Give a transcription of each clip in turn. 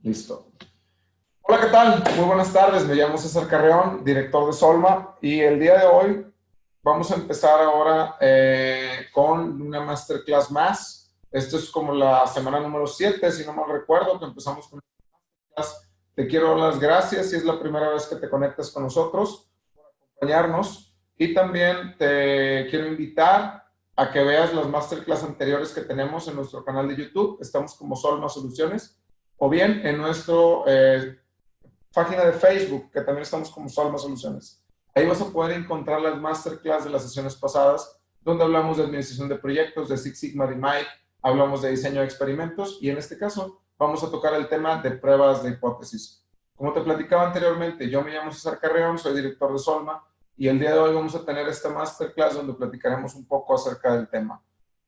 Listo. Hola, ¿qué tal? Muy buenas tardes. Me llamo César Carreón, director de Solma, y el día de hoy vamos a empezar ahora con una masterclass más. Esto es como la semana número 7, si no mal recuerdo, que empezamos con esta masterclass. Te quiero dar las gracias si es la primera vez que te conectas con nosotros, por acompañarnos, y también te quiero invitar a que veas las masterclass anteriores que tenemos en nuestro canal de YouTube. Estamos como Solma Soluciones, o bien en nuestro página de Facebook, que también estamos como Solma Soluciones. Ahí vas a poder encontrar las masterclass de las sesiones pasadas, donde hablamos de administración de proyectos, de Six Sigma y Mike, hablamos de diseño de experimentos, y en este caso vamos a tocar el tema de pruebas de hipótesis. Como te platicaba anteriormente, yo me llamo César Carreón, soy director de Solma, y el día de hoy vamos a tener esta masterclass donde platicaremos un poco acerca del tema.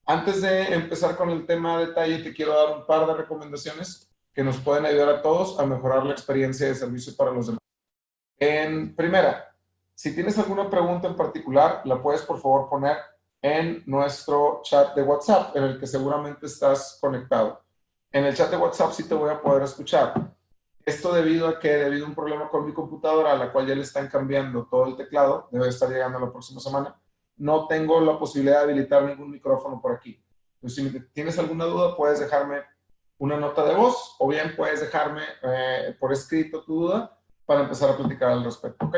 Antes de empezar con el tema a detalle, te quiero dar un par de recomendaciones que nos pueden ayudar a todos a mejorar la experiencia de servicio para los demás. En primera, si tienes alguna pregunta en particular, la puedes por favor poner en nuestro chat de WhatsApp, en el que seguramente estás conectado. En el chat de WhatsApp sí te voy a poder escuchar. Esto debido a un problema con mi computadora, a la cual ya le están cambiando todo el teclado, debe estar llegando la próxima semana, no tengo la posibilidad de habilitar ningún micrófono por aquí. Entonces, si tienes alguna duda, puedes dejarme una nota de voz, o bien puedes dejarme por escrito tu duda para empezar a platicar al respecto, ¿ok?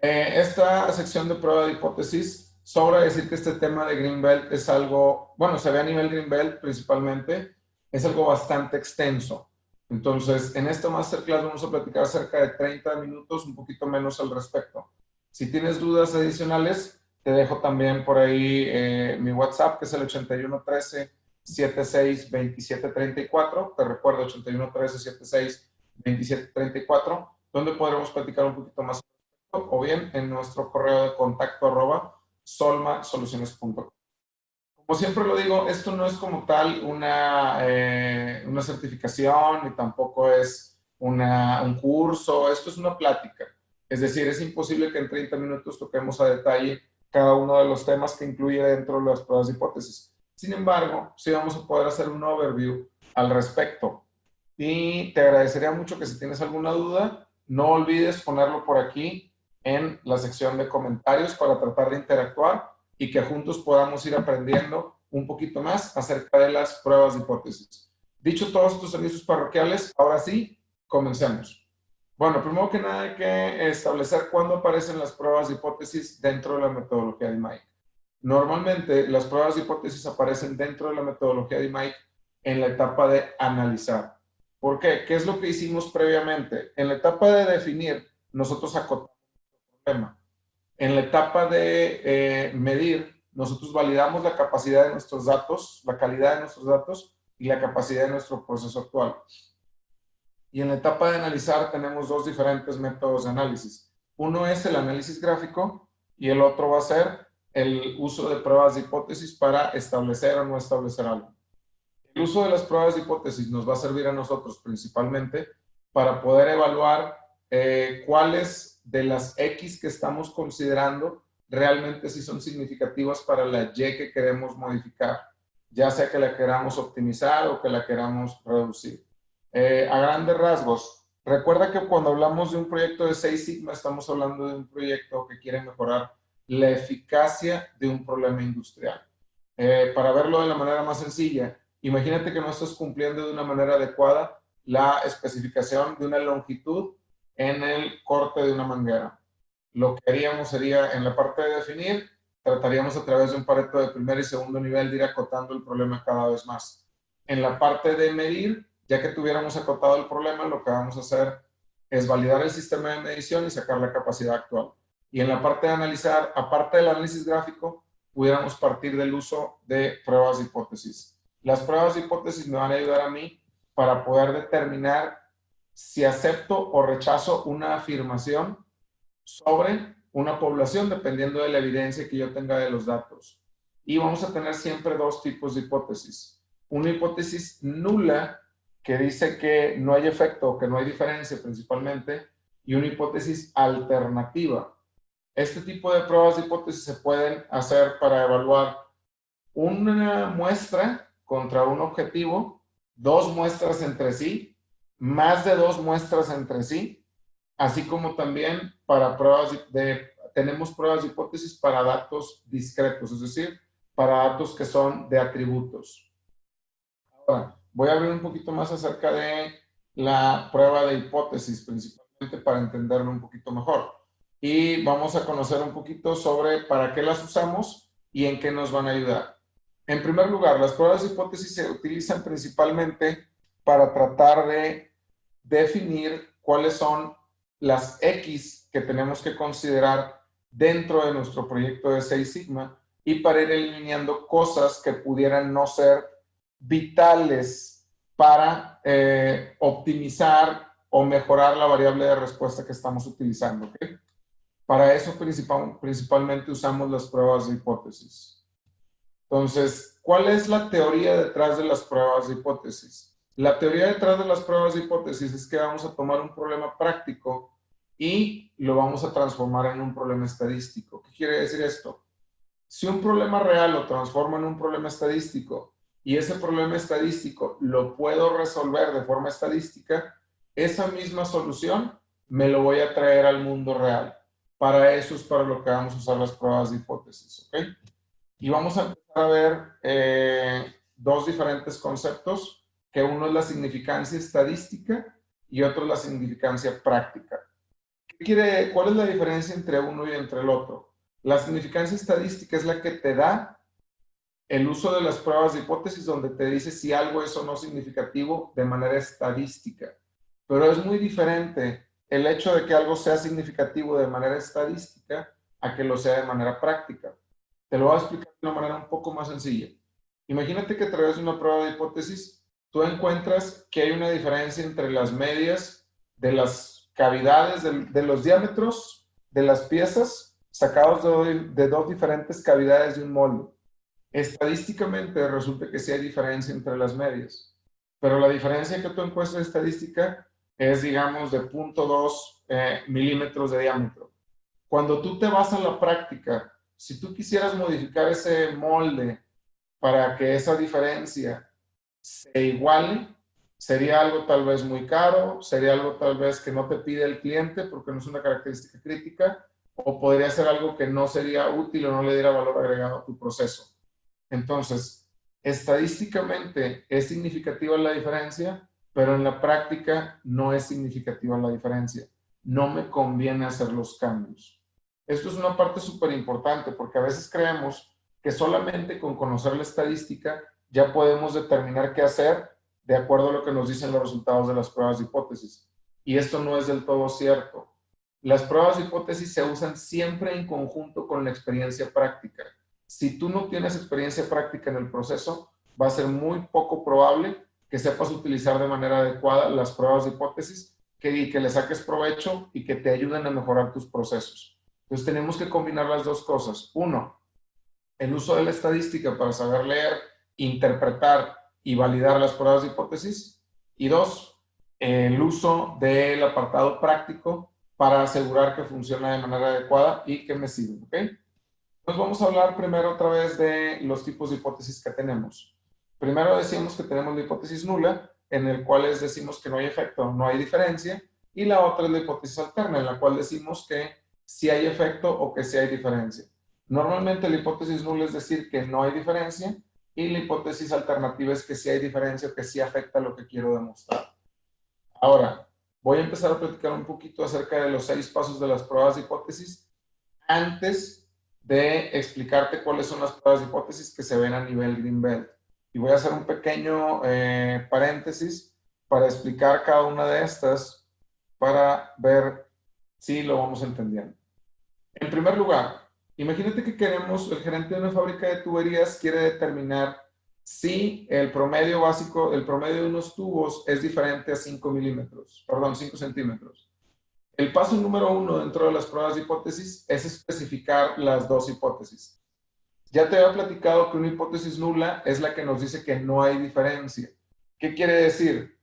Esta sección de prueba de hipótesis, sobra decir que este tema de Greenbelt es algo, bueno, se ve a nivel Greenbelt principalmente, es algo bastante extenso. Entonces, en esta masterclass vamos a platicar cerca de 30 minutos, un poquito menos al respecto. Si tienes dudas adicionales, te dejo también por ahí mi WhatsApp, que es el 8113 76 27 34. Te recuerdo, 8113 76 27 34, donde podremos platicar un poquito más, o bien en nuestro correo de contacto @solmasoluciones.com. Como siempre lo digo, esto no es como tal una certificación, ni tampoco es un curso, esto es una plática. Es decir, es imposible que en 30 minutos toquemos a detalle cada uno de los temas que incluye dentro de las pruebas de hipótesis. Sin embargo, sí vamos a poder hacer un overview al respecto. Y te agradecería mucho que si tienes alguna duda, no olvides ponerlo por aquí en la sección de comentarios para tratar de interactuar y que juntos podamos ir aprendiendo un poquito más acerca de las pruebas de hipótesis. Dicho todos estos servicios parroquiales, ahora sí, comencemos. Bueno, primero que nada hay que establecer cuándo aparecen las pruebas de hipótesis dentro de la metodología de Mike. Normalmente las pruebas de hipótesis aparecen dentro de la metodología de Mike en la etapa de analizar. ¿Por qué? ¿Qué es lo que hicimos previamente? En la etapa de definir, nosotros acotamos el problema. En la etapa de medir, nosotros validamos la capacidad de nuestros datos, la calidad de nuestros datos y la capacidad de nuestro proceso actual. Y en la etapa de analizar tenemos dos diferentes métodos de análisis. Uno es el análisis gráfico y el otro va a ser el uso de pruebas de hipótesis para establecer o no establecer algo. El uso de las pruebas de hipótesis nos va a servir a nosotros principalmente para poder evaluar cuáles de las X que estamos considerando realmente sí son significativas para la Y que queremos modificar, ya sea que la queramos optimizar o que la queramos reducir. A grandes rasgos, recuerda que cuando hablamos de un proyecto de 6 Sigma, estamos hablando de un proyecto que quiere mejorar la eficacia de un problema industrial. Para verlo de la manera más sencilla, imagínate que no estás cumpliendo de una manera adecuada la especificación de una longitud en el corte de una manguera. Lo que haríamos sería, en la parte de definir, trataríamos a través de un Pareto de primer y segundo nivel de ir acotando el problema cada vez más. En la parte de medir, ya que tuviéramos acotado el problema, lo que vamos a hacer es validar el sistema de medición y sacar la capacidad actual. Y en la parte de analizar, aparte del análisis gráfico, pudiéramos partir del uso de pruebas de hipótesis. Las pruebas de hipótesis me van a ayudar a mí para poder determinar si acepto o rechazo una afirmación sobre una población dependiendo de la evidencia que yo tenga de los datos. Y vamos a tener siempre dos tipos de hipótesis. Una hipótesis nula, que dice que no hay efecto, que no hay diferencia principalmente, y una hipótesis alternativa. Este tipo de pruebas de hipótesis se pueden hacer para evaluar una muestra contra un objetivo 2 muestras entre sí, más de 2 muestras entre sí, así como también para tenemos pruebas de hipótesis para datos discretos, es decir, para datos que son de atributos. Ahora, voy a hablar un poquito más acerca de la prueba de hipótesis, principalmente para entenderlo un poquito mejor. Y vamos a conocer un poquito sobre para qué las usamos y en qué nos van a ayudar. En primer lugar, las pruebas de hipótesis se utilizan principalmente para tratar de definir cuáles son las X que tenemos que considerar dentro de nuestro proyecto de Six Sigma y para ir eliminando cosas que pudieran no ser vitales para optimizar o mejorar la variable de respuesta que estamos utilizando. ¿Okay? Para eso principalmente usamos las pruebas de hipótesis. Entonces, ¿cuál es la teoría detrás de las pruebas de hipótesis? La teoría detrás de las pruebas de hipótesis es que vamos a tomar un problema práctico y lo vamos a transformar en un problema estadístico. ¿Qué quiere decir esto? Si un problema real lo transformo en un problema estadístico y ese problema estadístico lo puedo resolver de forma estadística, esa misma solución me lo voy a traer al mundo real. Para eso es para lo que vamos a usar las pruebas de hipótesis, ¿ok? Y vamos a empezar a ver dos diferentes conceptos, que uno es la significancia estadística y otro es la significancia práctica. ¿Cuál es la diferencia entre uno y entre el otro? La significancia estadística es la que te da el uso de las pruebas de hipótesis, donde te dice si algo es o no significativo de manera estadística. Pero es muy diferente el hecho de que algo sea significativo de manera estadística a que lo sea de manera práctica. Te lo voy a explicar de una manera un poco más sencilla. Imagínate que a través de una prueba de hipótesis, tú encuentras que hay una diferencia entre las medias de las cavidades, de los diámetros de las piezas sacados de dos diferentes cavidades de un molde. Estadísticamente resulta que sí hay diferencia entre las medias, pero la diferencia que tú encuentras estadística es, digamos, de 0.2 milímetros de diámetro. Cuando tú te vas a la práctica, si tú quisieras modificar ese molde para que esa diferencia se iguale, sería algo tal vez muy caro, sería algo tal vez que no te pide el cliente porque no es una característica crítica, o podría ser algo que no sería útil o no le diera valor agregado a tu proceso. Entonces, estadísticamente es significativa la diferencia, pero en la práctica no es significativa la diferencia. No me conviene hacer los cambios. Esto es una parte súper importante porque a veces creemos que solamente con conocer la estadística ya podemos determinar qué hacer de acuerdo a lo que nos dicen los resultados de las pruebas de hipótesis. Y esto no es del todo cierto. Las pruebas de hipótesis se usan siempre en conjunto con la experiencia práctica. Si tú no tienes experiencia práctica en el proceso, va a ser muy poco probable que sepas utilizar de manera adecuada las pruebas de hipótesis, que le saques provecho y que te ayuden a mejorar tus procesos. Entonces tenemos que combinar las dos cosas. Uno, el uso de la estadística para saber leer, interpretar y validar las pruebas de hipótesis. Y dos, el uso del apartado práctico para asegurar que funciona de manera adecuada y que me sirve, ¿ok? Entonces vamos a hablar primero otra vez de los tipos de hipótesis que tenemos. Primero decimos que tenemos la hipótesis nula, en el cual decimos que no hay efecto, no hay diferencia, y la otra es la hipótesis alterna, en la cual decimos que sí hay efecto o que sí hay diferencia. Normalmente la hipótesis nula es decir que no hay diferencia, y la hipótesis alternativa es que sí hay diferencia o que sí afecta lo que quiero demostrar. Ahora, voy a empezar a platicar un poquito acerca de los 6 pasos de las pruebas de hipótesis antes de explicarte cuáles son las pruebas de hipótesis que se ven a nivel Green Belt. Y voy a hacer un pequeño paréntesis para explicar cada una de estas para ver si lo vamos entendiendo. En primer lugar, imagínate que el gerente de una fábrica de tuberías quiere determinar si el promedio básico, el promedio de unos tubos es diferente a 5 centímetros. El paso número 1 dentro de las pruebas de hipótesis es especificar las dos hipótesis. Ya te había platicado que una hipótesis nula es la que nos dice que no hay diferencia. ¿Qué quiere decir?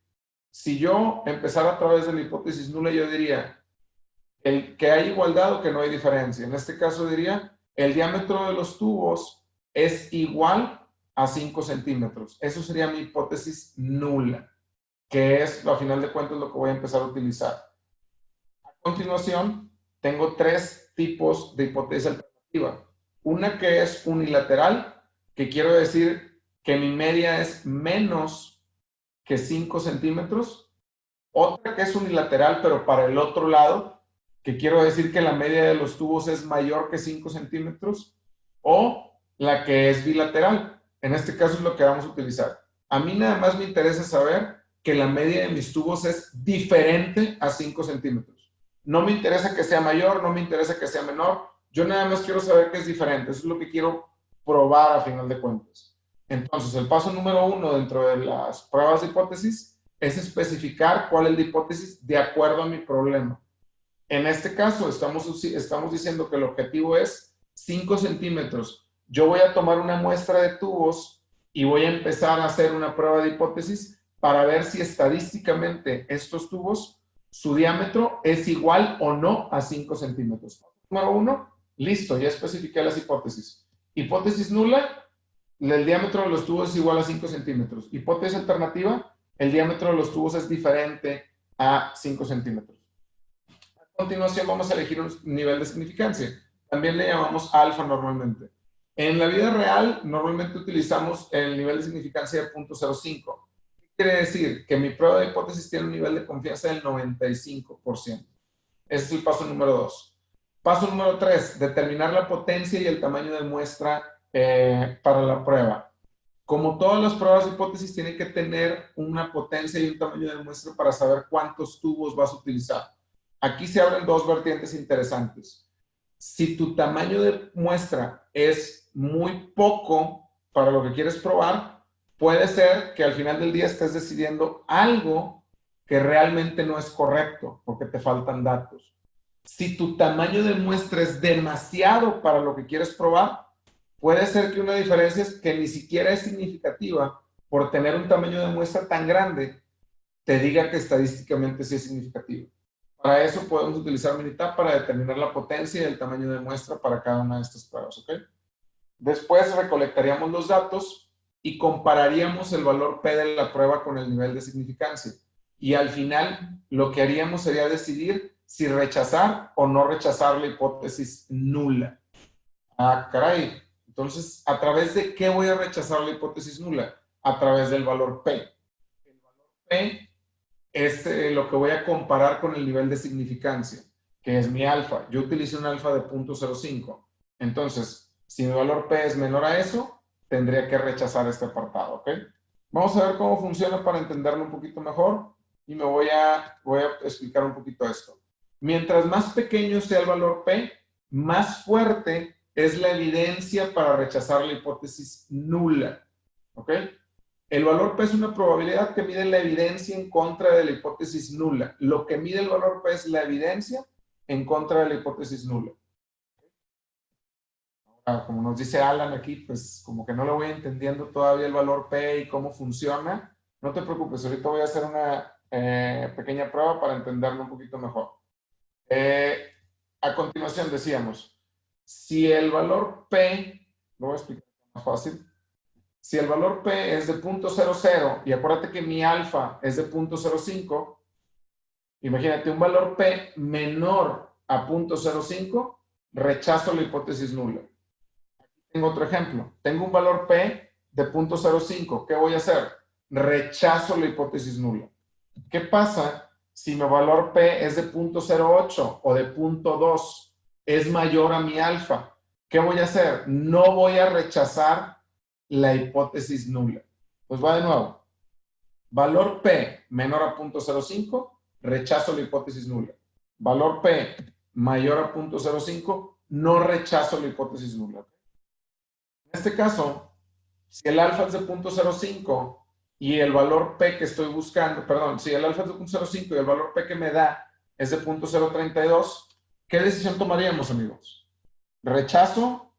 Si yo empezara a través de la hipótesis nula, yo diría que hay igualdad o que no hay diferencia. En este caso diría, el diámetro de los tubos es igual a 5 centímetros. Eso sería mi hipótesis nula, que es, a final de cuentas, lo que voy a empezar a utilizar. A continuación, tengo tres tipos de hipótesis alternativa. Una que es unilateral, que quiero decir que mi media es menos que 5 centímetros. Otra que es unilateral, pero para el otro lado, que quiero decir que la media de los tubos es mayor que 5 centímetros. O la que es bilateral. En este caso es lo que vamos a utilizar. A mí nada más me interesa saber que la media de mis tubos es diferente a 5 centímetros. No me interesa que sea mayor, no me interesa que sea menor. Yo nada más quiero saber que es diferente. Eso es lo que quiero probar a final de cuentas. Entonces, el paso número 1 dentro de las pruebas de hipótesis es especificar cuál es la hipótesis de acuerdo a mi problema. En este caso, estamos diciendo que el objetivo es 5 centímetros. Yo voy a tomar una muestra de tubos y voy a empezar a hacer una prueba de hipótesis para ver si estadísticamente estos tubos, su diámetro es igual o no a 5 centímetros. Número 1, listo, ya especifiqué las hipótesis. Hipótesis nula, el diámetro de los tubos es igual a 5 centímetros. Hipótesis alternativa, el diámetro de los tubos es diferente a 5 centímetros. A continuación vamos a elegir un nivel de significancia. También le llamamos alfa normalmente. En la vida real normalmente utilizamos el nivel de significancia de 0.05. ¿Qué quiere decir? Que mi prueba de hipótesis tiene un nivel de confianza del 95%. Ese es el paso número 2. Paso número 3, determinar la potencia y el tamaño de muestra para la prueba. Como todas las pruebas de hipótesis tienen que tener una potencia y un tamaño de muestra para saber cuántos tubos vas a utilizar. Aquí se abren dos vertientes interesantes. Si tu tamaño de muestra es muy poco para lo que quieres probar, puede ser que al final del día estés decidiendo algo que realmente no es correcto porque te faltan datos. Si tu tamaño de muestra es demasiado para lo que quieres probar, puede ser que una diferencia es que ni siquiera es significativa por tener un tamaño de muestra tan grande, te diga que estadísticamente sí es significativo. Para eso podemos utilizar Minitab para determinar la potencia y el tamaño de muestra para cada una de estas pruebas, ¿ok? Después recolectaríamos los datos y compararíamos el valor P de la prueba con el nivel de significancia. Y al final lo que haríamos sería decidir si rechazar o no rechazar la hipótesis nula. Ah, caray. Entonces, ¿a través de qué voy a rechazar la hipótesis nula? A través del valor P. El valor P es lo que voy a comparar con el nivel de significancia, que es mi alfa. Yo utilicé un alfa de 0.05. Entonces, si mi valor P es menor a eso, tendría que rechazar este apartado, ¿ok? Vamos a ver cómo funciona para entenderlo un poquito mejor y me voy a explicar un poquito esto. Mientras más pequeño sea el valor P, más fuerte es la evidencia para rechazar la hipótesis nula, ¿ok? El valor P es una probabilidad que mide la evidencia en contra de la hipótesis nula. Lo que mide el valor P es la evidencia en contra de la hipótesis nula. Ahora, como nos dice Alan aquí, pues como que no lo voy entendiendo todavía el valor P y cómo funciona. No te preocupes, ahorita voy a hacer una pequeña prueba para entenderlo un poquito mejor. A continuación decíamos, si el valor P, lo voy a explicar más fácil. Si el valor P es de 0.00 y acuérdate que mi alfa es de 0.05, imagínate un valor P menor a 0.05, rechazo la hipótesis nula. Aquí tengo otro ejemplo. Tengo un valor P de 0.05. ¿Qué voy a hacer? Rechazo la hipótesis nula. ¿Qué pasa si mi valor P es de 0.08 o de 0.2? Es mayor a mi alfa. ¿Qué voy a hacer? No voy a rechazar la hipótesis nula. Pues va de nuevo. Valor P menor a 0.05, rechazo la hipótesis nula. Valor P mayor a 0.05, no rechazo la hipótesis nula. En este caso, si el alfa es de 0.05 y el valor P que estoy buscando, perdón, si el alfa es de 0.05 y el valor P que me da es de 0.032, ¿qué decisión tomaríamos, amigos? ¿Rechazo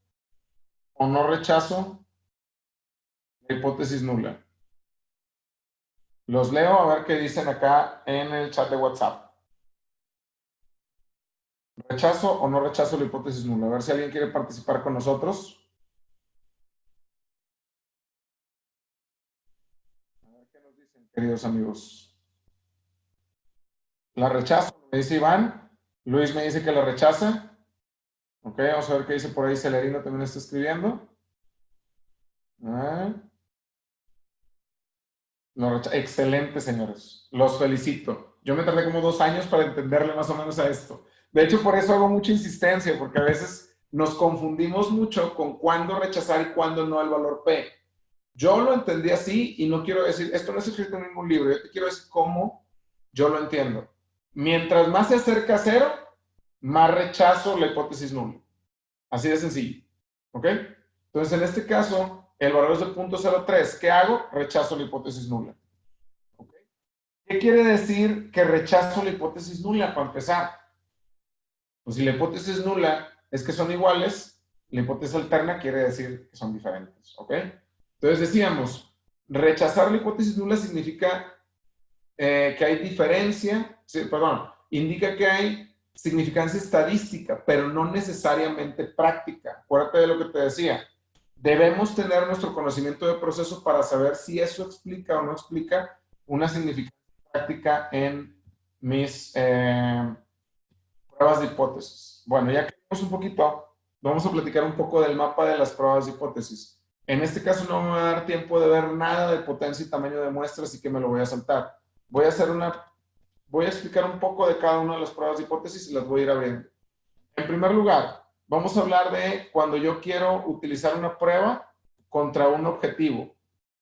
o no rechazo la hipótesis nula? Los leo a ver qué dicen acá en el chat de WhatsApp. ¿Rechazo o no rechazo la hipótesis nula? A ver si alguien quiere participar con nosotros. queridos amigos? La rechazo, me dice Iván. Luis me dice que la rechaza. Ok, vamos a ver qué dice por ahí. Celerino también está escribiendo. Excelente, señores. Los felicito. Yo me tardé como 2 años para entenderle más o menos a esto. De hecho, por eso hago mucha insistencia, porque a veces nos confundimos mucho con cuándo rechazar y cuándo no el valor P. Yo lo entendí así y no quiero decir, esto no es escrito en ningún libro, yo te quiero decir cómo yo lo entiendo. Mientras más se acerca a cero, más rechazo la hipótesis nula. Así de sencillo. ¿Ok? Entonces, en este caso, el valor es de 0.03. ¿Qué hago? Rechazo la hipótesis nula. ¿Ok? ¿Qué quiere decir que rechazo la hipótesis nula para empezar? Pues si la hipótesis nula es que son iguales, la hipótesis alterna quiere decir que son diferentes. ¿Ok? Entonces decíamos, rechazar la hipótesis nula significa que hay diferencia, perdón, indica que hay significancia estadística, pero no necesariamente práctica. Acuérdate de lo que te decía. Debemos tener nuestro conocimiento de proceso para saber si eso explica o no explica una significancia práctica en mis pruebas de hipótesis. Bueno, ya que vimos un poquito, vamos a platicar un poco del mapa de las pruebas de hipótesis. En este caso no me va a dar tiempo de ver nada de potencia y tamaño de muestra, así que me lo voy a saltar. Voy a explicar un poco de cada una de las pruebas de hipótesis y las voy a ir abriendo. En primer lugar, vamos a hablar de cuando yo quiero utilizar una prueba contra un objetivo.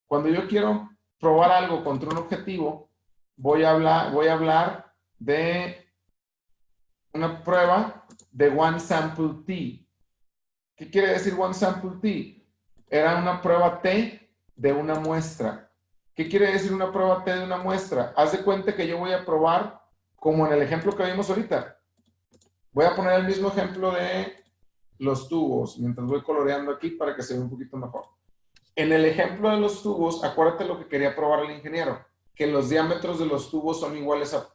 Cuando yo quiero probar algo contra un objetivo, voy a hablar de una prueba de one sample t. ¿Qué quiere decir one sample t? Era una prueba t de una muestra. ¿Qué quiere decir una prueba T de una muestra? Haz de cuenta que yo voy a probar, como en el ejemplo que vimos ahorita. Voy a poner el mismo ejemplo de los tubos, mientras voy coloreando aquí para que se vea un poquito mejor. En el ejemplo de los tubos, acuérdate lo que quería probar el ingeniero, que los diámetros de los tubos son iguales a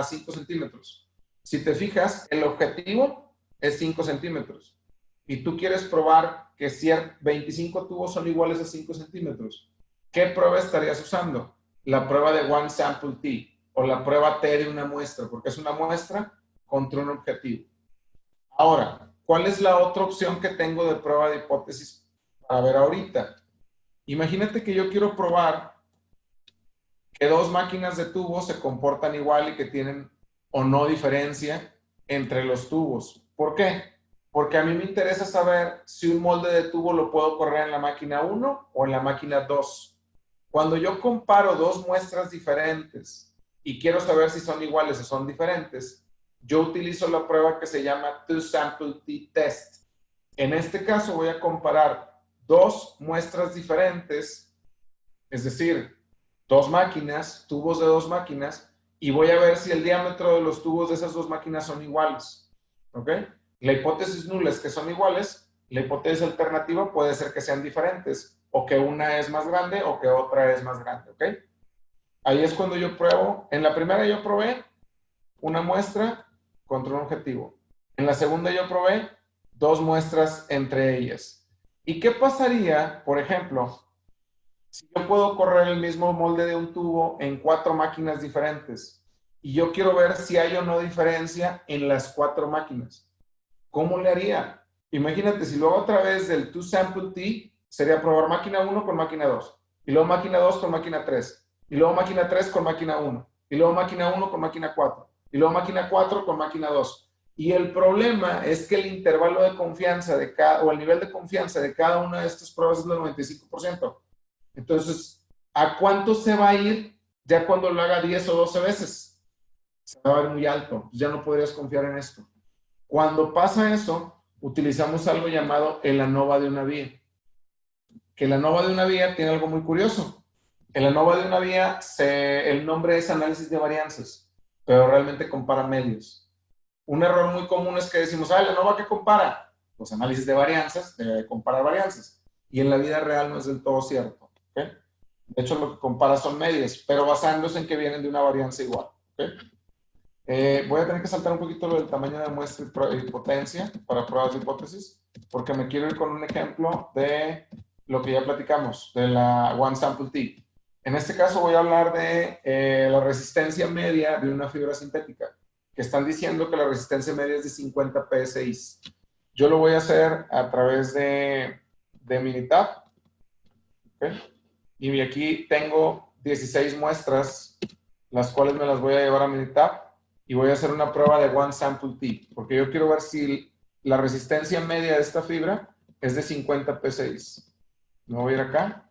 5 centímetros. Si te fijas, el objetivo es 5 centímetros. Y tú quieres probar que 25 tubos son iguales a 5 centímetros. ¿Qué prueba estarías usando? La prueba de one sample t o la prueba T de una muestra, porque es una muestra contra un objetivo. Ahora, ¿cuál es la otra opción que tengo de prueba de hipótesis para ver ahorita? Imagínate que yo quiero probar que 2 máquinas de tubos se comportan igual y que tienen o no diferencia entre los tubos. ¿Por qué? Porque a mí me interesa saber si un molde de tubo lo puedo correr en la máquina 1 o en la máquina 2. Cuando yo comparo 2 muestras diferentes y quiero saber si son iguales o son diferentes, yo utilizo la prueba que se llama Two Sample T-Test. En este caso voy a comparar 2 muestras diferentes, es decir, 2 máquinas, tubos de 2 máquinas, y voy a ver si el diámetro de los tubos de esas 2 máquinas son iguales. ¿Ok? La hipótesis nula es que son iguales, la hipótesis alternativa puede ser que sean diferentes, o que una es más grande o que otra es más grande, ¿ok? Ahí es cuando yo pruebo. En la primera yo probé una muestra contra un objetivo. En la segunda yo probé 2 muestras entre ellas. ¿Y qué pasaría, por ejemplo, si yo puedo correr el mismo molde de un tubo en 4 máquinas diferentes y yo quiero ver si hay o no diferencia en las 4 máquinas? ¿Cómo le haría? Imagínate, si luego otra vez del two sample t sería probar máquina 1 con máquina 2, y luego máquina 2 con máquina 3, y luego máquina 3 con máquina 1, y luego máquina 1 con máquina 4, y luego máquina 4 con máquina 2. Y el problema es que el intervalo de confianza de cada, o el nivel de confianza de cada una de estas pruebas es del 95%. Entonces, ¿a cuánto se va a ir ya cuando lo haga 10 o 12 veces? Se va a ver muy alto, ya no podrías confiar en esto. Cuando pasa eso, utilizamos algo llamado el ANOVA de una vía. Que el ANOVA de una vía tiene algo muy curioso. El ANOVA de una vía, el nombre es análisis de varianzas, pero realmente compara medios. Un error muy común es que decimos, ¿el ANOVA qué compara? Pues análisis de varianzas, debe comparar varianzas. Y en la vida real no es del todo cierto. ¿Okay? De hecho, lo que compara son medios, pero basándose en que vienen de una varianza igual. ¿Okay? Voy a tener que saltar un poquito del tamaño de muestra y potencia para pruebas de hipótesis, porque me quiero ir con un ejemplo de lo que ya platicamos, de la one sample t. En este caso voy a hablar de la resistencia media de una fibra sintética, que están diciendo que la resistencia media es de 50 PSI. Yo lo voy a hacer a través de Minitab, ¿okay? Y aquí tengo 16 muestras, las cuales me las voy a llevar a Minitab y voy a hacer una prueba de one sample T, porque yo quiero ver si la resistencia media de esta fibra es de 50 PSI. Me voy a ir acá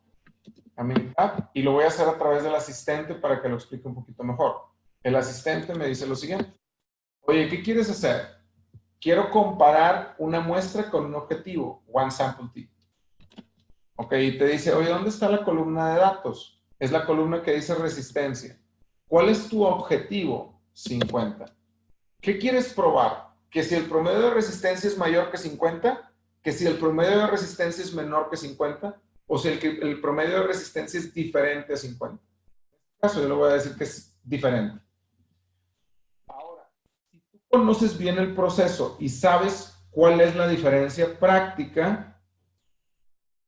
a Minitab y lo voy a hacer a través del asistente para que lo explique un poquito mejor. El asistente me dice lo siguiente. Oye, ¿qué quieres hacer? Quiero comparar una muestra con un objetivo, one sample T. Ok, y te dice, oye, ¿dónde está la columna de datos? Es la columna que dice resistencia. ¿Cuál es tu objetivo? 50. ¿Qué quieres probar? ¿Que si el promedio de resistencia es mayor que 50? ¿Que si el promedio de resistencia es menor que 50? ¿O si el promedio de resistencia es diferente a 50? En este caso yo le voy a decir que es diferente. Ahora, si tú conoces bien el proceso y sabes cuál es la diferencia práctica,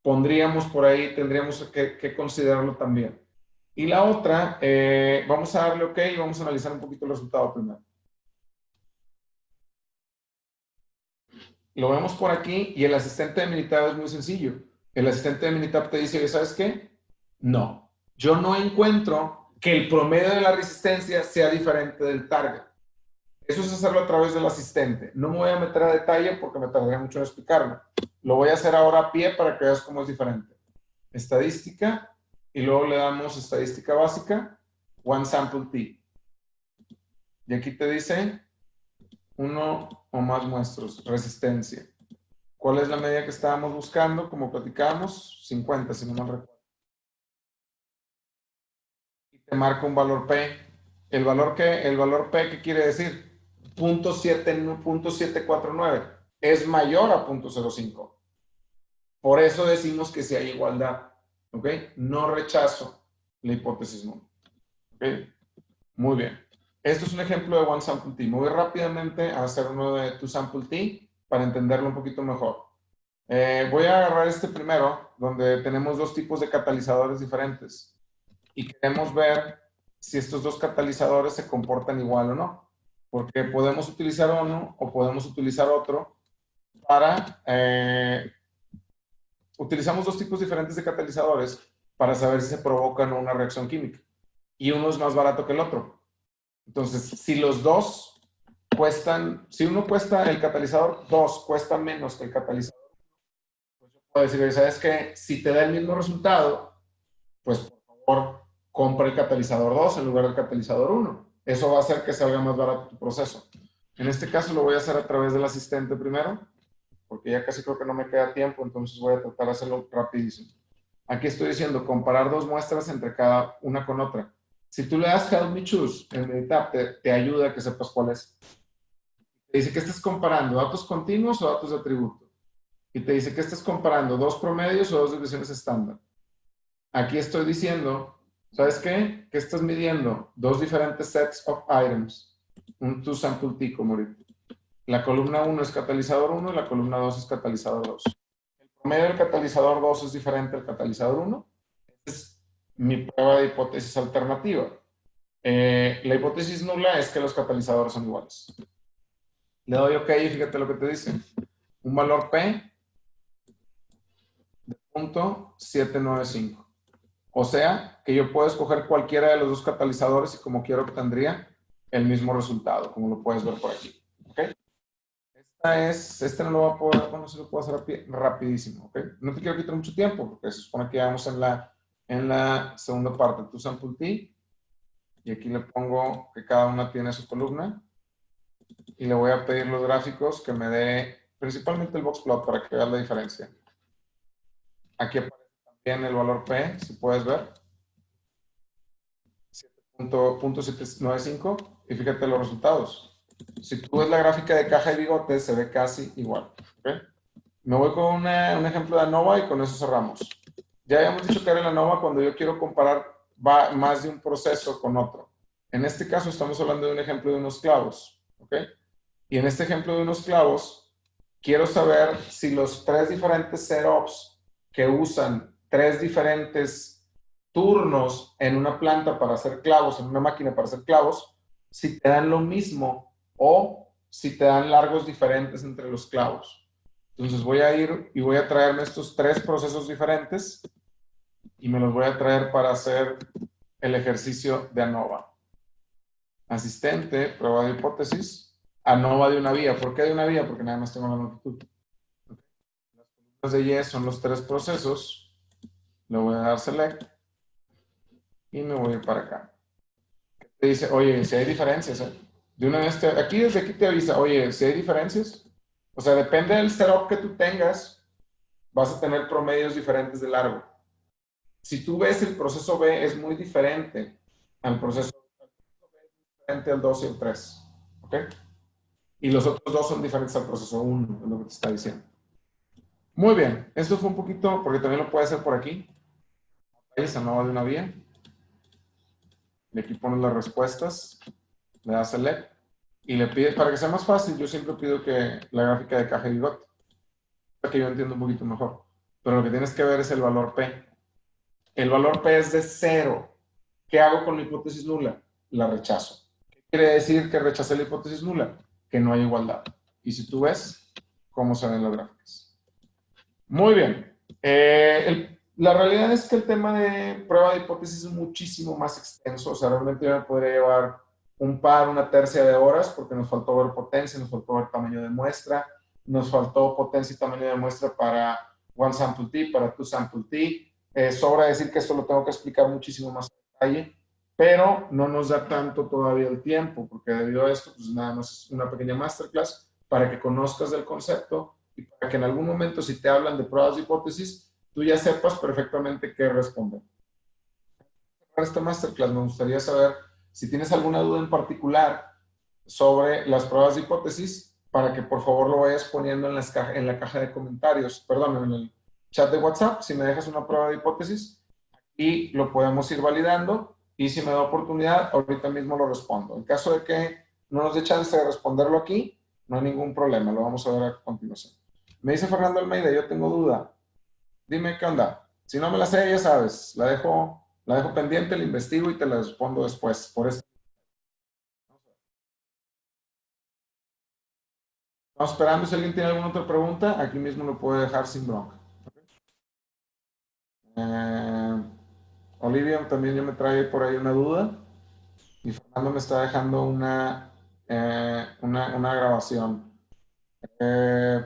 pondríamos por ahí, tendríamos que considerarlo también. Y la otra, vamos a darle OK y vamos a analizar un poquito el resultado primero. Lo vemos por aquí y el asistente de Minitab es muy sencillo. El asistente de Minitab te dice, ¿sabes qué? No, yo no encuentro que el promedio de la resistencia sea diferente del target. Eso es hacerlo a través del asistente. No me voy a meter a detalle porque me tardaría mucho en explicarlo. Lo voy a hacer ahora a pie para que veas cómo es diferente. Estadística, y luego le damos estadística básica, one sample T. Y aquí te dice uno o más muestras, resistencia. ¿Cuál es la medida que estábamos buscando? Como platicábamos, 50, si no mal recuerdo. Y te marca un valor P. ¿El valor P qué quiere decir? 0.749 es mayor a 0.05. Por eso decimos que si hay igualdad, ¿ok? No rechazo la hipótesis nula, ¿ok? Muy bien. Esto es un ejemplo de one sample T. Me voy rápidamente a hacer uno de two sample T para entenderlo un poquito mejor. Voy a agarrar este primero, donde tenemos dos tipos de catalizadores diferentes y queremos ver si estos dos catalizadores se comportan igual o no, porque podemos utilizar uno o podemos utilizar otro para... utilizamos dos tipos diferentes de catalizadores para saber si se provocan una reacción química y uno es más barato que el otro. Entonces, si los dos cuestan, si uno cuesta, el catalizador 2 cuesta menos que el catalizador, pues yo puedo decir, ¿sabes qué? Si te da el mismo resultado, pues por favor, compra el catalizador 2 en lugar del catalizador 1. Eso va a hacer que salga más barato tu proceso. En este caso lo voy a hacer a través del asistente primero, porque ya casi creo que no me queda tiempo, entonces voy a tratar de hacerlo rapidísimo. Aquí estoy diciendo comparar dos muestras entre cada una con otra. Si tú le das Help Me Choose en Minitab, te ayuda a que sepas cuál es. Te dice que estás comparando datos continuos o datos de atributo. Y te dice que estás comparando dos promedios o dos desviaciones estándar. Aquí estoy diciendo, ¿sabes qué? Que estás midiendo dos diferentes sets of items. Un two sample T, como ahorita. La columna 1 es catalizador 1 y la columna 2 es catalizador 2. El promedio del catalizador 2 es diferente al catalizador 1. Esta es mi prueba de hipótesis alternativa. La hipótesis nula es que los catalizadores son iguales. Le doy OK y fíjate lo que te dice. Un valor P de 0.795. O sea, que yo puedo escoger cualquiera de los dos catalizadores y como quiero que tendría el mismo resultado, como lo puedes ver por aquí. ¿Ok? Este no lo va a poder, bueno, se lo puedo hacer rapidísimo, ¿ok? No te quiero quitar mucho tiempo, porque se supone que ya vamos en la segunda parte. Tu sample T, y aquí le pongo que cada una tiene su columna, y le voy a pedir los gráficos que me dé, principalmente el box plot, para que veas la diferencia. Aquí aparece también el valor P, si puedes ver. 7.795, y fíjate los resultados. Si tú ves la gráfica de caja y bigote, se ve casi igual. ¿Okay? Me voy con un ejemplo de ANOVA y con eso cerramos. Ya habíamos dicho que era la ANOVA cuando yo quiero comparar más de un proceso con otro. En este caso estamos hablando de un ejemplo de unos clavos. ¿Ok? Y en este ejemplo de unos clavos, quiero saber si los tres diferentes setups que usan tres diferentes turnos en una planta para hacer clavos, en una máquina para hacer clavos, si te dan lo mismo o si te dan largos diferentes entre los clavos. Entonces voy a ir y voy a traerme estos 3 procesos diferentes y me los voy a traer para hacer el ejercicio de ANOVA. Asistente, prueba de hipótesis, ANOVA de una vía. ¿Por qué de una vía? Porque nada más tengo la longitud. Las columnas de Y son los 3 procesos. Le voy a dar select y me voy a ir para acá. Te dice, oye, si hay diferencias, de una vez aquí desde aquí te avisa, oye, si hay diferencias. O sea, depende del setup que tú tengas, vas a tener promedios diferentes de largo. Si tú ves el proceso B es muy diferente al proceso diferente al 2 y el 3. ¿Ok? Y los otros 2 son diferentes al proceso 1, es lo que te está diciendo. Muy bien, esto fue un poquito, porque también lo puede hacer por aquí. Esa no va de una vía. Y aquí pones las respuestas, le das select y le pides, para que sea más fácil, yo siempre pido que la gráfica de caja y bigote, para que yo entienda un poquito mejor. Pero lo que tienes que ver es el valor P. El valor P es de 0. ¿Qué hago con la hipótesis nula? La rechazo. ¿Qué quiere decir que rechacé la hipótesis nula? Que no hay igualdad. Y si tú ves cómo se ven las gráficas. Muy bien. La realidad es que el tema de prueba de hipótesis es muchísimo más extenso. O sea, realmente yo me podría llevar un par, una tercia de horas, porque nos faltó ver potencia, nos faltó ver tamaño de muestra, nos faltó potencia y tamaño de muestra para one sample t, para two sample t. Sobra decir que esto lo tengo que explicar muchísimo más en detalle, pero no nos da tanto todavía el tiempo, porque debido a esto, pues nada más es una pequeña masterclass para que conozcas del concepto y para que en algún momento, si te hablan de pruebas de hipótesis, tú ya sepas perfectamente qué responder. Para esta masterclass me gustaría saber si tienes alguna duda en particular sobre las pruebas de hipótesis, para que por favor lo vayas poniendo en la caja de comentarios, perdón, en el chat de WhatsApp, si me dejas una prueba de hipótesis y lo podemos ir validando, y si me da oportunidad, ahorita mismo lo respondo. En caso de que no nos dé chance de responderlo aquí, no hay ningún problema, lo vamos a ver a continuación. Me dice Fernando Almeida, yo tengo duda. Dime qué onda. Si no me la sé, ya sabes, la dejo pendiente, la investigo y te la respondo después. Por eso. Estamos esperando. Si alguien tiene alguna otra pregunta, aquí mismo lo puede dejar sin bronca. Eh, Olivia también yo me trae por ahí una duda. Y Fernando me está dejando una grabación. Eh,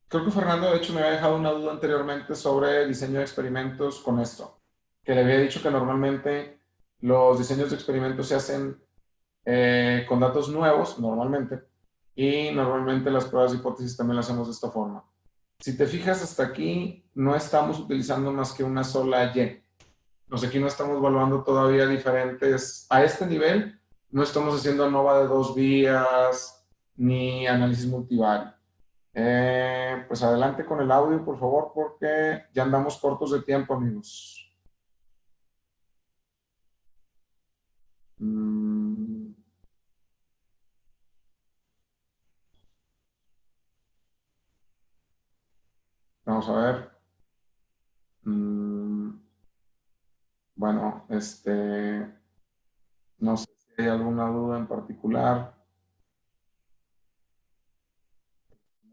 Creo que Fernando, de hecho, me había dejado una duda anteriormente sobre diseño de experimentos con esto. Que le había dicho que normalmente los diseños de experimentos se hacen con datos nuevos, normalmente. Y normalmente las pruebas de hipótesis también las hacemos de esta forma. Si te fijas hasta aquí, no estamos utilizando más que una sola Y. Pues aquí no estamos evaluando todavía diferentes, a este nivel, no estamos haciendo ANOVA de 2 vías, ni análisis multivariado. Pues adelante con el audio, por favor, porque ya andamos cortos de tiempo, amigos. Vamos a ver. Bueno, no sé si hay alguna duda en particular.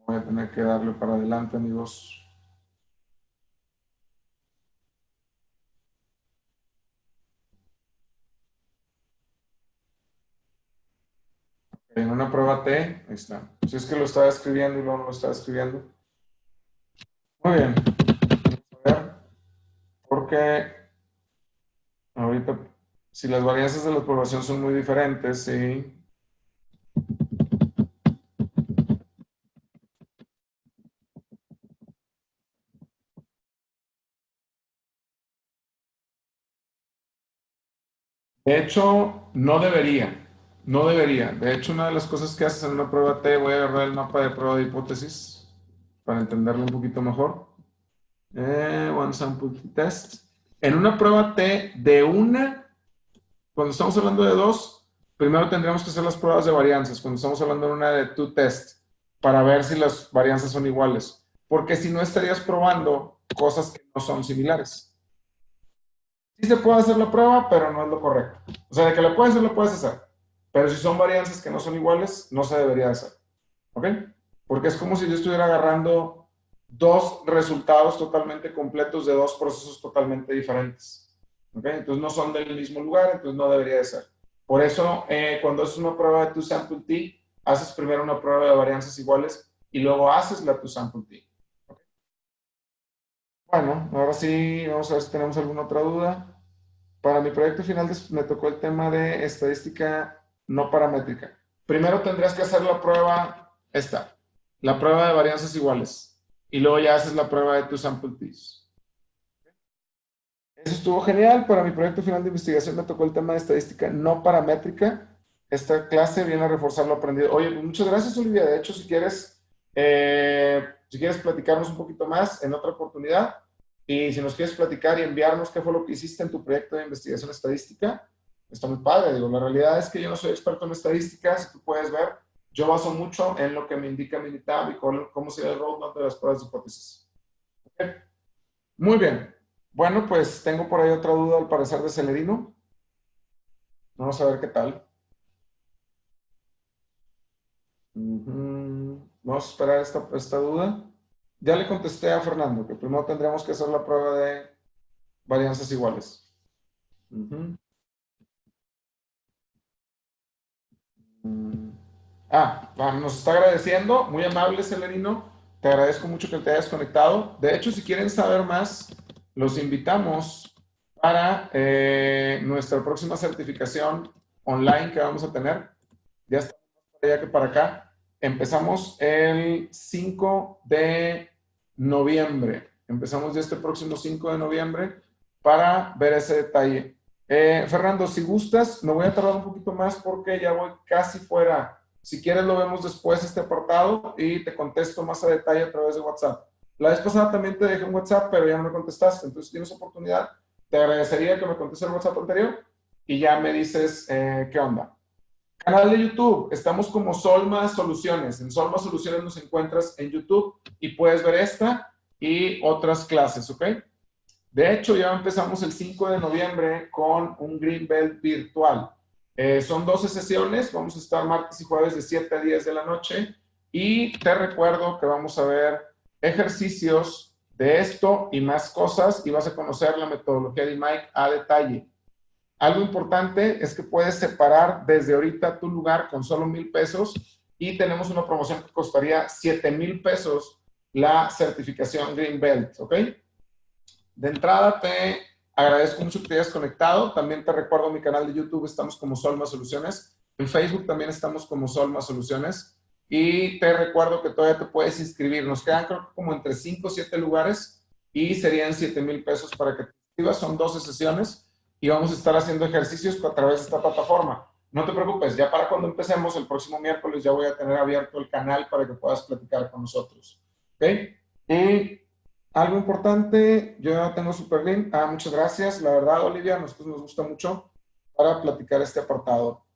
Voy a tener que darle para adelante, amigos. En una prueba T, ahí está. Si es que lo estaba escribiendo y luego no lo estaba escribiendo. Muy bien. Vamos a ver, porque ahorita, si las varianzas de la población son muy diferentes, sí. De hecho, no debería. No debería. De hecho, una de las cosas que haces en una prueba T, voy a agarrar el mapa de prueba de hipótesis para entenderlo un poquito mejor. One sample test. En una prueba T de cuando estamos hablando de 2, primero tendríamos que hacer las pruebas de varianzas. Cuando estamos hablando de una de two test, para ver si las varianzas son iguales. Porque si no estarías probando cosas que no son similares. Sí se puede hacer la prueba, pero no es lo correcto. O sea, de que la puedes hacer, lo puedes hacer. Pero si son varianzas que no son iguales, no se debería hacer. ¿Ok? Porque es como si yo estuviera agarrando dos resultados totalmente completos de dos procesos totalmente diferentes. ¿Ok? Entonces no son del mismo lugar, entonces no debería de ser. Por eso, cuando haces una prueba de tu sample T, haces primero una prueba de varianzas iguales y luego haces la tu sample T. ¿Ok? Bueno, ahora sí, vamos a ver si tenemos alguna otra duda. Para mi proyecto final me tocó el tema de estadística no paramétrica. Primero tendrías que hacer la prueba esta, la prueba de varianzas iguales. Y luego ya haces la prueba de tu sample T's. Eso estuvo genial. Para mi proyecto final de investigación me tocó el tema de estadística no paramétrica. Esta clase viene a reforzar lo aprendido. Oye, pues muchas gracias, Olivia. De hecho, si quieres platicarnos un poquito más en otra oportunidad, y si nos quieres platicar y enviarnos qué fue lo que hiciste en tu proyecto de investigación estadística, está muy padre. Digo, la realidad es que yo no soy experto en estadística, si tú puedes ver, yo baso mucho en lo que me indica Minitab y cómo sería el roadmap de las pruebas de hipótesis. ¿Okay? Muy bien. Bueno, pues tengo por ahí otra duda al parecer de Celerino. Vamos a ver qué tal. Vamos a esperar esta duda. Ya le contesté a Fernando que primero tendríamos que hacer la prueba de varianzas iguales. Uh-huh. Nos está agradeciendo, muy amable Celerino, te agradezco mucho que te hayas conectado. De hecho, si quieren saber más, los invitamos para nuestra próxima certificación online que vamos a tener. Ya está para allá que para acá. Empezamos el 5 de noviembre. Empezamos ya este próximo 5 de noviembre para ver ese detalle. Fernando, si gustas, me voy a tardar un poquito más porque ya voy casi fuera. Si quieres, lo vemos después este apartado y te contesto más a detalle a través de WhatsApp. La vez pasada también te dejé un WhatsApp, pero ya no me contestaste. Entonces, si tienes oportunidad, te agradecería que me contestes el WhatsApp anterior y ya me dices qué onda. Canal de YouTube, estamos como Solma Soluciones. En Solma Soluciones nos encuentras en YouTube y puedes ver esta y otras clases, ¿ok? De hecho, ya empezamos el 5 de noviembre con un Green Belt virtual. Son 12 sesiones, vamos a estar martes y jueves de 7 a 10 de la noche y te recuerdo que vamos a ver ejercicios de esto y más cosas y vas a conocer la metodología de Mike a detalle. Algo importante es que puedes separar desde ahorita tu lugar con solo 1,000 pesos y tenemos una promoción que costaría 7,000 pesos la certificación Green Belt, ¿ok? De entrada te agradezco mucho que te hayas conectado. También te recuerdo mi canal de YouTube, estamos como Solma Soluciones. En Facebook también estamos como Solma Soluciones. Y te recuerdo que todavía te puedes inscribir. Nos quedan creo que como entre 5 o 7 lugares y serían 7,000 pesos para que te inscribas. Son 12 sesiones y vamos a estar haciendo ejercicios a través de esta plataforma. No te preocupes, ya para cuando empecemos el próximo miércoles ya voy a tener abierto el canal para que puedas platicar con nosotros. ¿Ok? Y algo importante, yo ya tengo Superlink. Muchas gracias. La verdad, Olivia, a nosotros nos gusta mucho para platicar este apartado.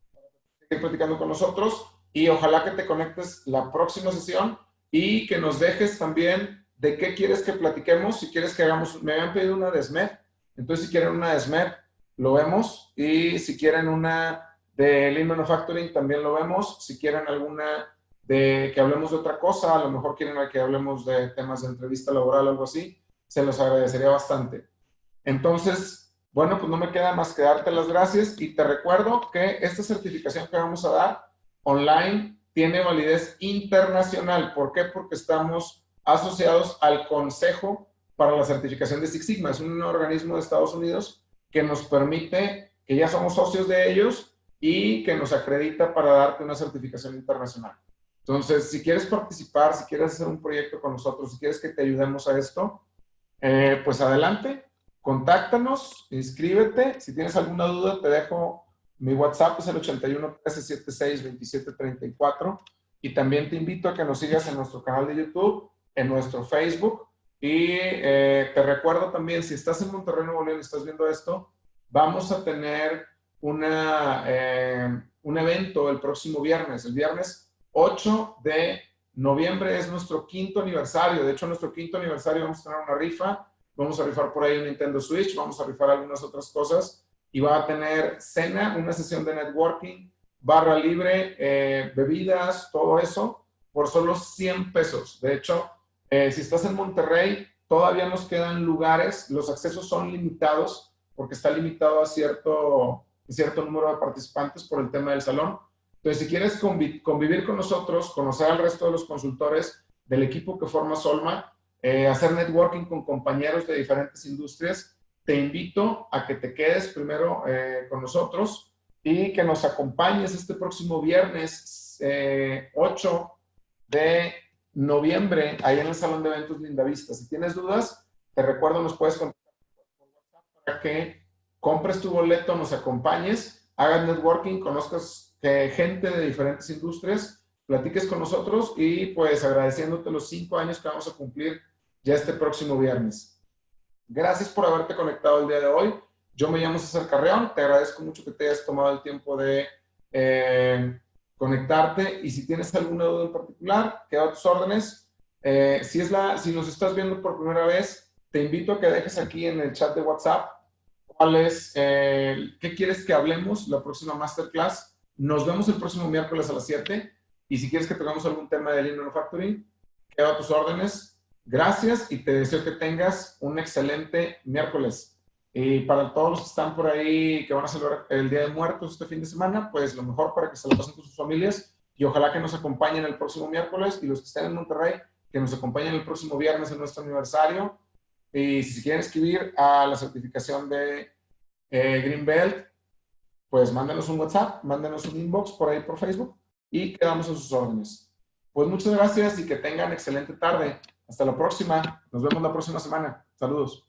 Seguir platicando con nosotros y ojalá que te conectes la próxima sesión y que nos dejes también de qué quieres que platiquemos. Si quieres que hagamos, me habían pedido una de SMED, entonces si quieren una de SMED, lo vemos. Y si quieren una de Lean Manufacturing, también lo vemos. Si quieren alguna de que hablemos de otra cosa, a lo mejor quieren que hablemos de temas de entrevista laboral o algo así, se los agradecería bastante. Entonces, bueno, pues no me queda más que darte las gracias y te recuerdo que esta certificación que vamos a dar online tiene validez internacional. ¿Por qué? Porque estamos asociados al Consejo para la Certificación de Six Sigma. Es un organismo de Estados Unidos que nos permite, que ya somos socios de ellos y que nos acredita para darte una certificación internacional. Entonces, si quieres participar, si quieres hacer un proyecto con nosotros, si quieres que te ayudemos a esto, pues adelante, contáctanos, inscríbete. Si tienes alguna duda, te dejo mi WhatsApp, es el 81 1376 2734. Y también te invito a que nos sigas en nuestro canal de YouTube, en nuestro Facebook. Y te recuerdo también, si estás en Monterrey, Nuevo León y estás viendo esto, vamos a tener un evento el próximo viernes, el viernes 8 de Noviembre es nuestro 5º aniversario. De hecho, en nuestro 5º aniversario vamos a tener una rifa. Vamos a rifar por ahí un Nintendo Switch. Vamos a rifar algunas otras cosas. Y va a tener cena, una sesión de networking, barra libre, bebidas, todo eso, por solo 100 pesos. De hecho, si estás en Monterrey, todavía nos quedan lugares. Los accesos son limitados porque está limitado a cierto número de participantes por el tema del salón. Entonces, si quieres convivir con nosotros, conocer al resto de los consultores del equipo que forma Solma, hacer networking con compañeros de diferentes industrias, te invito a que te quedes primero con nosotros y que nos acompañes este próximo viernes 8 de noviembre, ahí en el Salón de Eventos Lindavista. Si tienes dudas, te recuerdo, nos puedes contactar por WhatsApp para que compres tu boleto, nos acompañes, hagas networking, conozcas gente de diferentes industrias, platiques con nosotros y pues agradeciéndote los 5 años que vamos a cumplir ya este próximo viernes. Gracias por haberte conectado el día de hoy. Yo me llamo César Carreón, te agradezco mucho que te hayas tomado el tiempo de conectarte y si tienes alguna duda en particular, quedo a tus órdenes. Si nos estás viendo por primera vez, te invito a que dejes aquí en el chat de WhatsApp qué quieres que hablemos la próxima masterclass. Nos vemos el próximo miércoles a las 7 y si quieres que tengamos algún tema de Lean Manufacturing, quedo a tus órdenes. Gracias y te deseo que tengas un excelente miércoles. Y para todos los que están por ahí, que van a celebrar el Día de Muertos este fin de semana, pues lo mejor para que se lo pasen con sus familias y ojalá que nos acompañen el próximo miércoles y los que estén en Monterrey, que nos acompañen el próximo viernes en nuestro aniversario. Y si se quieren inscribir a la certificación de Greenbelt, pues mándenos un WhatsApp, mándenos un inbox por ahí por Facebook y quedamos a sus órdenes. Pues muchas gracias y que tengan excelente tarde. Hasta la próxima. Nos vemos la próxima semana. Saludos.